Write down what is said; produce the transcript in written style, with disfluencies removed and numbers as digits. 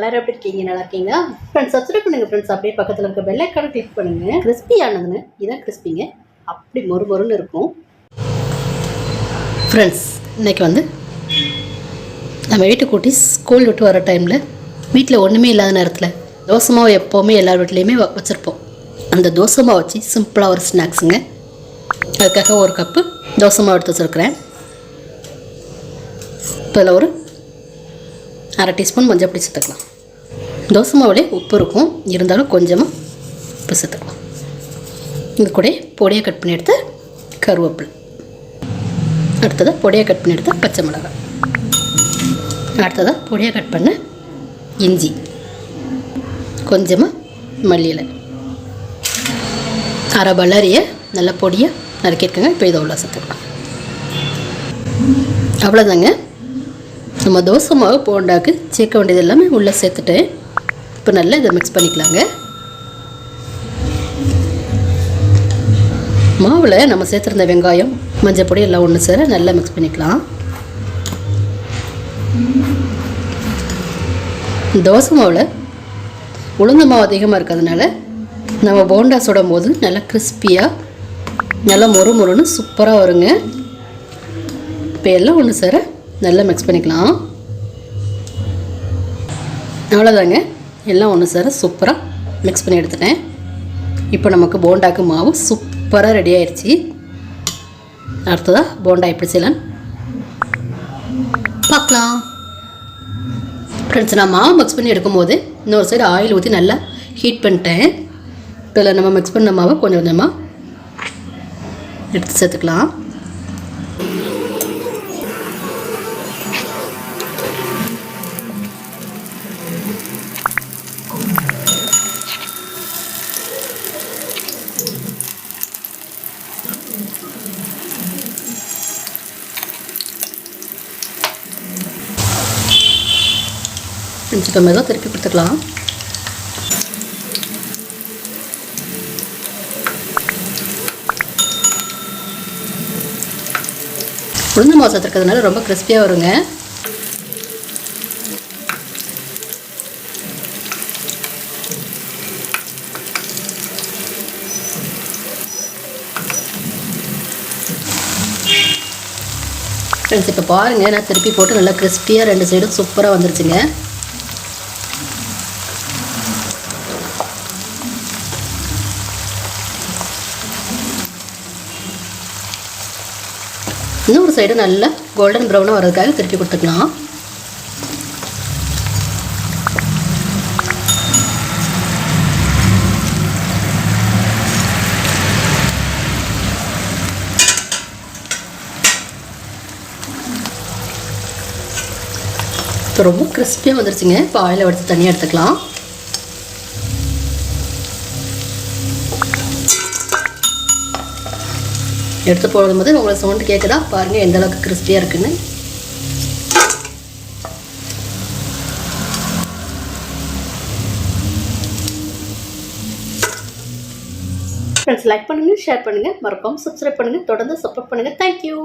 எல்லாரும் எப்படி இருக்கீங்க? நல்லா இருக்கீங்களா? ஃப்ரெண்ட்ஸ் சப்ஸ்கிரைப் பண்ணுங்கள் ஃப்ரெண்ட்ஸ். அப்படியே பக்கத்தில் இருக்க பெல் ஐக்கானை கிளிக் பண்ணுங்கள். கிறிஸ்பியானதுன்னு இதான் கிறிஸ்பிங்க, அப்படி மொறுமொறுன்னு இருக்கும். ஃப்ரெண்ட்ஸ் இன்றைக்கி நம்ம வீட்டு குட்டீஸ் ஸ்கூல் விட்டு வர டைமில் வீட்டில் ஒன்றுமே இல்லாத நேரத்தில் தோசை மாவு எப்போவுமே எல்லார் வீட்லேயுமே வச்சுருப்போம். அந்த தோசை மாவு வச்சு சிம்பிளாக ஒரு ஸ்நாக்ஸுங்க. அதுக்காக ஒரு கப்பு தோசை மாவு எடுத்து வச்சுருக்கிறேன். இதில் ஒரு அரை டீஸ்பூன் மஞ்சள் பொடி சேர்த்துக்கலாம். தோசை மாவுலேயே உப்பு இருக்கும், இருந்தாலும் கொஞ்சமாக உப்பு சேர்த்துக்கலாம். இது கூட பொடியை கட் பண்ணி எடுத்த கருவேப்பிலை, அடுத்ததாக பொடியை கட் பண்ணி எடுத்த பச்சை மிளகாய், அடுத்ததாக பொடியை கட் பண்ண இஞ்சி, கொஞ்சமாக மல்லி இலை, அரை பல்லாரியை நல்லா பொடியை நறுக்கியிருக்கேங்க. இப்போ இதை உள்ள சேர்த்துக்கலாம். அவ்வளோதாங்க. நம்ம தோசை மாவு போண்டாக்கு சேர்க்க வேண்டியது எல்லாமே உள்ளே சேர்த்துட்டேன். இப்போ நல்லா இதை மிக்ஸ் பண்ணிக்கலாங்க. மாவில் நம்ம சேர்த்துருந்த வெங்காயம் மஞ்சள் பொடி எல்லாம் ஒன்று சேர நல்லா மிக்ஸ் பண்ணிக்கலாம். தோசை மாவில் உளுந்து மாவு அதிகமாக இருக்கிறதுனால நம்ம போண்டா சுடும் போது நல்லா கிறிஸ்பியாக நல்லா மொறுமொறுன்னு சூப்பராக வருங்க. இப்போ எல்லாம் ஒன்று சேர நல்லா மிக்ஸ் பண்ணிக்கலாம். அவ்வளோதாங்க, எல்லாம் ஒன்று சேர சூப்பராக மிக்ஸ் பண்ணி எடுத்துட்டேன். இப்போ நமக்கு போண்டாக்கு மாவு சூப்பராக ரெடி ஆயிடுச்சு. அடுத்ததாக போண்டா எப்படி செய்யலான்னு பார்க்கலாம். ஃப்ரெண்ட்ஸ் நான் மாவு மிக்ஸ் பண்ணி எடுக்கும்போது இன்னொரு சைடு ஆயில் ஊற்றி நல்லா ஹீட் பண்ணிட்டேன். இப்போ நம்ம மிக்ஸ் பண்ண மாவை கொஞ்சம் கொஞ்சமாக எடுத்து சேர்த்துக்கலாம். கொஞ்சம் மெதுவாக திருப்பி கொடுத்துக்கலாம். உளுந்து மாவு சேர்த்துக்கிறதுனால ரொம்ப கிறிஸ்பியாக வருங்க. ஃப்ரெண்ட்ஸ் இப்போ பாருங்கள், நான் திருப்பி போட்டு நல்லா கிறிஸ்பியாக ரெண்டு சைடும் சூப்பராக வந்துருச்சுங்க. இன்னொரு சைடு நல்லா கோல்டன் ப்ரௌனாக வர்றதுக்காக திருப்பி கொடுத்துக்கலாம். இப்போ ரொம்ப கிறிஸ்பியாக வந்துருச்சுங்க. இப்போ ஆயிலை வடித்து தனியாக எடுத்துக்கலாம். எடுத்து போடும்போது உங்களுக்கு சவுண்டு கேட்குதா பாருங்கள், எந்த அளவுக்கு கிறிஸ்பியாக இருக்குன்னு. ஃப்ரெண்ட்ஸ் லைக் பண்ணுங்கள், ஷேர் பண்ணுங்கள், மறக்காமல் சப்ஸ்கிரைப் பண்ணுங்கள், தொடர்ந்து சப்போர்ட் பண்ணுங்கள். தேங்க்யூ.